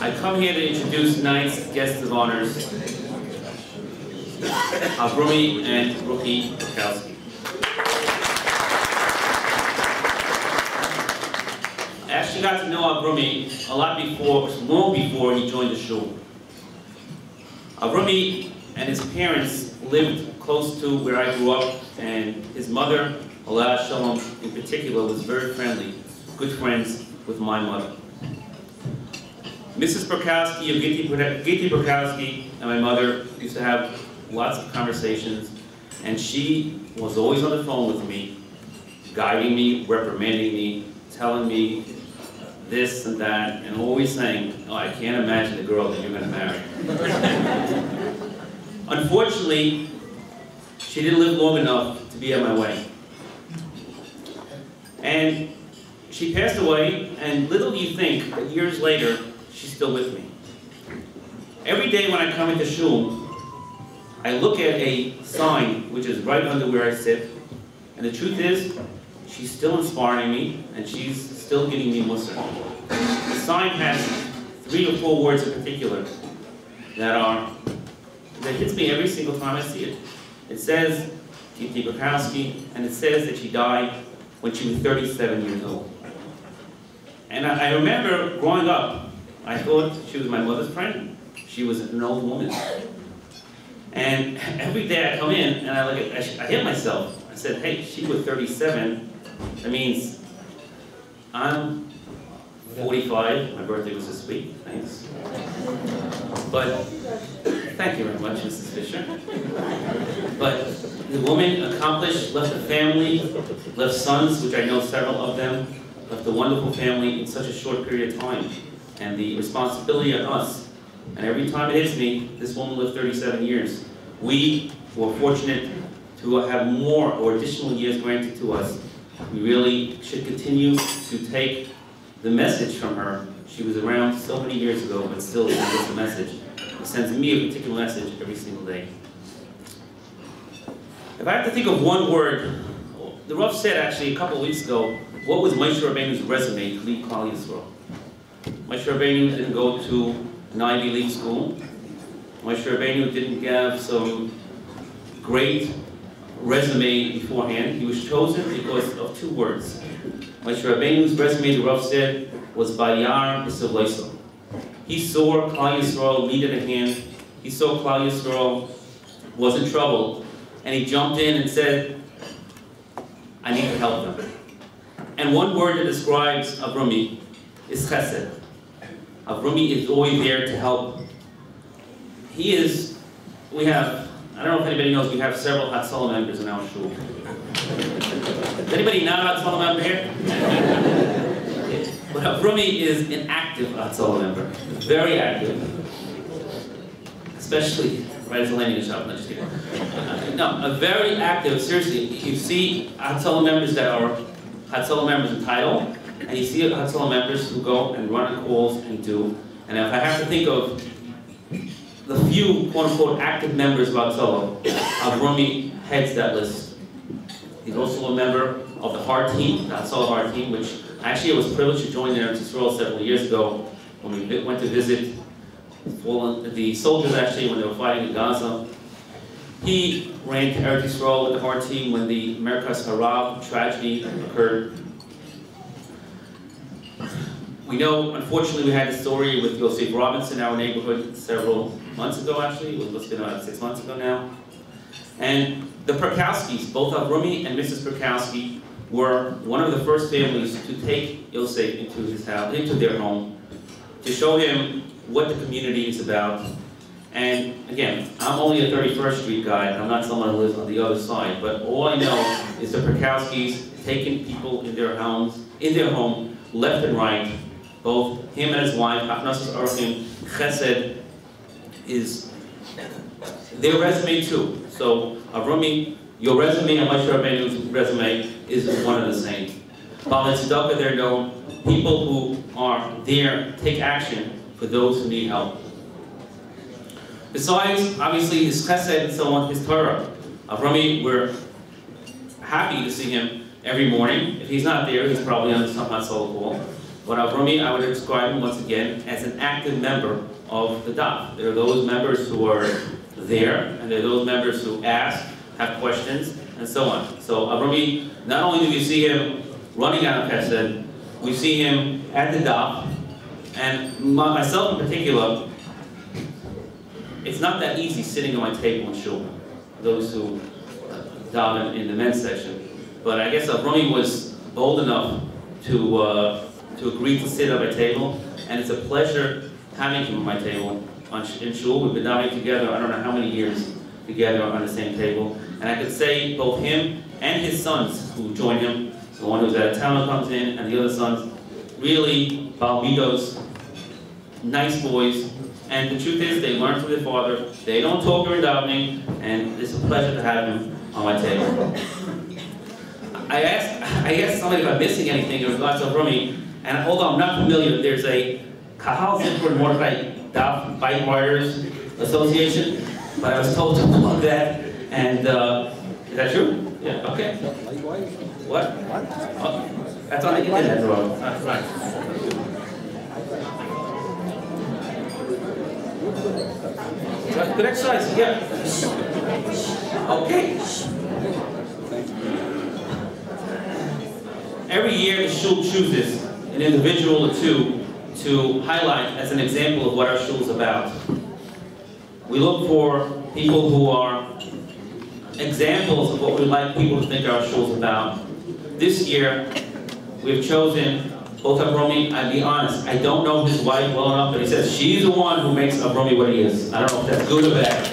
I come here to introduce tonight's guests of honors, Avrohom and Rabbi Perkowski. I actually got to know Avrohom a lot before, long before he joined the shul. Avrohom and his parents lived close to where I grew up, and his mother, Allah Shalom in particular, was very friendly, good friends with my mother. Mrs. Perkowski of Gitti Perkowski and my mother used to have lots of conversations, and she was always on the phone with me, guiding me, reprimanding me, telling me this and that, and always saying, "Oh, I can't imagine the girl that you're going to marry." Unfortunately, she didn't live long enough to be at my wedding. And she passed away, and little do you think that years later, she's still with me. Every day when I come into shul, I look at a sign which is right under where I sit, and the truth is, she's still inspiring me, and she's still giving me mussar. The sign has 3 or 4 words in particular that hits me every single time I see it. It says Gitti Perkowski, and it says that she died when she was 37 years old. And I remember growing up, I thought she was my mother's friend. She was an old woman. And every day I come in and I look at, I hit myself. I said, hey, she was 37. That means I'm 45. My birthday was this week. Thanks. But thank you very much, Mrs. Fisher. But the woman accomplished, left a family, left sons, which I know several of them, left a wonderful family in such a short period of time. And the responsibility on us, and every time it hits me, this woman lived 37 years. We were fortunate to have more or additional years granted to us. We really should continue to take the message from her. She was around so many years ago, but still sends us a message. It sends me a particular message every single day. If I have to think of one word, the Rav said actually a couple of weeks ago, what was Moshe Rabbeinu's resume to lead Klal Yisrael? Moshe Rabbeinu didn't go to an Ivy League school. Moshe Rabbeinu didn't have some great resume beforehand. He was chosen because of 2 words. Moshe Rabbeinu's resume, the Rav said, was Bayar B'Sevleiso. He saw Klal Yisrael needed a hand. He saw Klal Yisrael was in trouble, and he jumped in and said, I need to help them. And one word that describes Avrohom is chesed. Avrohom is always there to help. He is, I don't know if anybody knows, we have several Hatzalah members in our shul. Is anybody not a Hatzalah member here? But Avrohom is an active Hatzalah member, very active. Especially right as a landing shop, not just kidding. No, a very active, seriously. You see Hatzalah members that are Hatzalah members in title, and you see Hatzalah members who go and run on calls and do. And if I have to think of the few, quote-unquote, active members of Hatzalah, Avrohom heads that list. He's also a member of the Heart Team, the Hatzalah Heart Team, which actually I was privileged to join there in Israel several years ago when we went to visit the soldiers actually when they were fighting in Gaza. He ran to Eretz Yisrael with the Heart Team when the Merkas Harav tragedy occurred. We know, unfortunately, we had a story with Yosef Robinson in our neighborhood several months ago, actually. It was been about 6 months ago now. And the Perkowskis, both Avrohom and Mrs. Perkowski, were one of the first families to take Yosef into his house, into their home, to show him what the community is about. And again, I'm only a 31st Street guy, and I'm not someone who lives on the other side, but all I know is the Perkowskis taking people in their homes, in their home, left and right. Both him and his wife, Hafnasas Archim, Chesed, is their resume too. So Avrohom, your resume and Moshe Rabbeinu's resume is one and the same. Bal Tzedakah, they're known people who are there, take action for those who need help. Besides, obviously, his chesed and so on, his Torah. Avrohom, we're happy to see him every morning. If he's not there, he's probably on some Hatzalah call. But Avromi, I would describe him once again as an active member of the DAF. There are those members who are there, and there are those members who ask, have questions, and so on. So Avromi, not only do we see him running out of Chesed, we see him at the DAF, and myself in particular, it's not that easy sitting on my table in shul. Those who daven in the men's section, but I guess Avromi was bold enough to agree to sit at my table, and it's a pleasure having him at my table in shul. We've been davening together, I don't know how many years together on the same table, and I could say both him and his sons who join him, the one who's out of town who comes in, and the other sons, really balmidos, nice boys, and the truth is they learn from their father. They don't talk during davening, and it's a pleasure to have him on my table. I asked somebody if I'm missing anything in regards to Avromi, and although I'm not familiar, there's a Kahal Zipper Mordechai Daf Bike Riders Association, but I was told to plug that, and is that true? Yeah, okay. What? Oh, that's on the internet, bro. That's right. Good exercise, yeah. Okay. Every year the shul chooses an individual or two to highlight as an example of what our shul is about. We look for people who are examples of what we like people to think our shul is about. This year we've chosen both Avromi. I'll be honest, I don't know his wife well enough, but he says she's the one who makes Avromi what he is. I don't know if that's good or bad.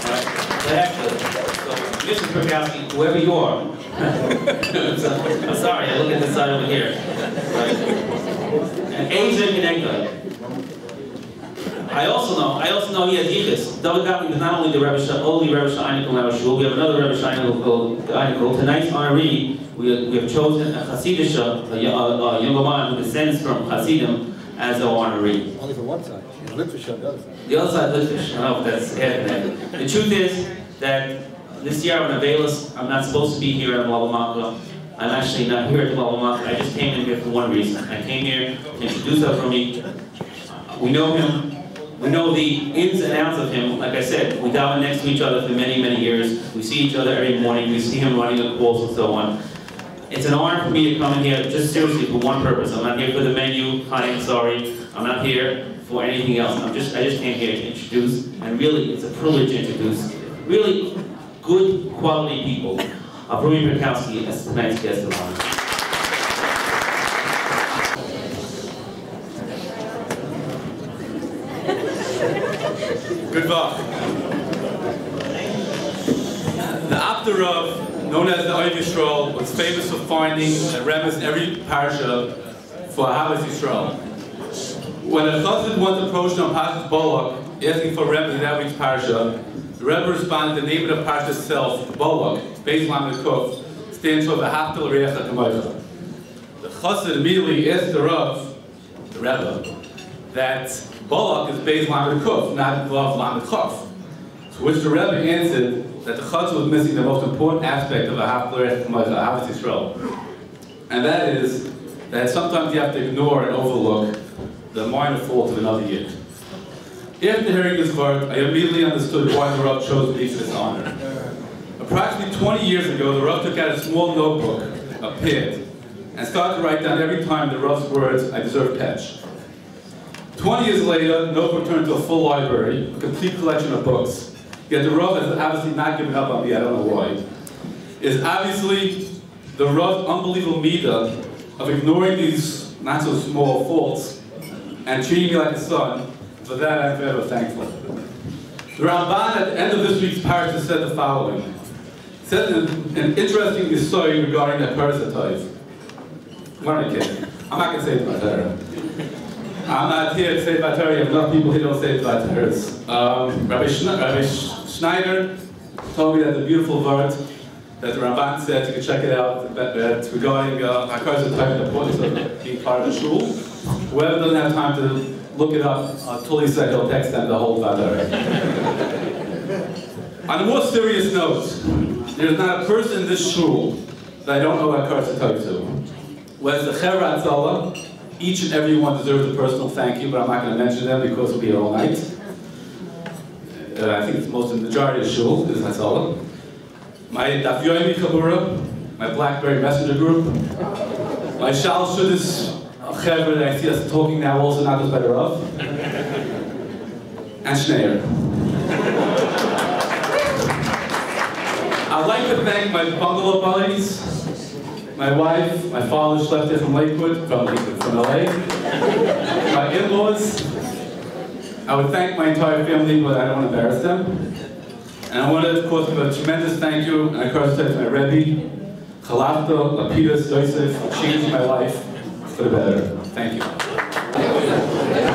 Right? But actually, so Mrs. Perkowski, whoever you are, I'm sorry, I look at this side over here. Right? And Asia Genegda. I also know he has yichus. David Gottlieb is not only the Rabbi Sheiner in our shul, we have another Rabbi Sheiner called tonight's honoree. We have chosen a Hasidish, a young man who descends from Hasidim, as our honoree. Only from one side. Litvish on the other side. The other side, Litvish. I don't know if that's added. The truth is that this year I'm an Avelis. I'm not supposed to be here at Lavamaka. I'm actually not here at Lavamaka. I just came in here for one reason. I came here to introduce Avromi. We know him. We know the ins and outs of him. Like I said, we daven next to each other for many, many years. We see each other every morning. We see him running the calls and so on. It's an honor for me to come in here just seriously for one purpose. I'm not here for the menu. Hi, I'm sorry. I'm not here for anything else. I just came here to introduce, and really, it's a privilege to introduce really good quality people. Avrohom Perkowski as tonight's guest of honor. Good luck. The Avrohom, known as the Rabbi Sherer, was famous for finding a Rebbe in every parsha for Ahavas Yisrael. When a chassid once approached on Parshas Balak, asking for Rebbe in every parsha, the Rebbe responded the name of the parsha itself, Balak, Beis Lamed Kuf, stands for V'haftal Re'echa Kamocha. The chassid immediately asked the Rebbe, that Balak is Beis Lamed Kuf, not Vav Lamed Chaf. To which the Rebbe answered that the chassid was missing the most important aspect of V'haftal Re'echa Kamocha, Ahavas Yisrael. And that is that sometimes you have to ignore and overlook the minor fault of another yid. After hearing this word, I immediately understood why the Rav chose me for this honor. Approximately 20 years ago, the Rav took out a small notebook, a pad, and started to write down every time the Rav's words, I deserve patch. 20 years later, the notebook turned into a full library, a complete collection of books. Yet the Rav has obviously not given up on me, I don't know why. It is obviously the Rav's unbelievable midah of ignoring these not so small faults and treating me like a son. For that, I'm forever thankful. The Ramban at the end of this week's parsha said the following. It said an interesting story regarding that parasite. What am I kidding? I'm not going to say it's Torah. I'm not here to say Torah. You have enough people here don't say Torah. Rabbi Schneider told me that the beautiful word that the Ramban said, you can check it out, that regarding Hakar Zatayv, the importance of being part of the shul. Whoever doesn't have time to look it up, Tully said he'll text them the whole Vadar. On a more serious note, there's not a person in this shul that I don't know Hakar Zatayv to. Whether it's the Chevra Atzala, each and every one deserves a personal thank you, but I'm not going to mention them because we'll be here all night. I think it's most of the majority of shul is Hatzalah. My Daf Yomi Chabura, my Blackberry Messenger group, my Shal Shudis Chaver that I see us talking now also, not just by the Rav, and Schneier. I'd like to thank my bungalow buddies, my wife, my father slept here from Lakewood, from LA, my in-laws. I would thank my entire family, but I don't want to embarrass them. And I want to, of course, give a tremendous thank you, and I course to my Rebbe, Chalafta, Lapidus, Yosef, who changed my life for the better. Thank you.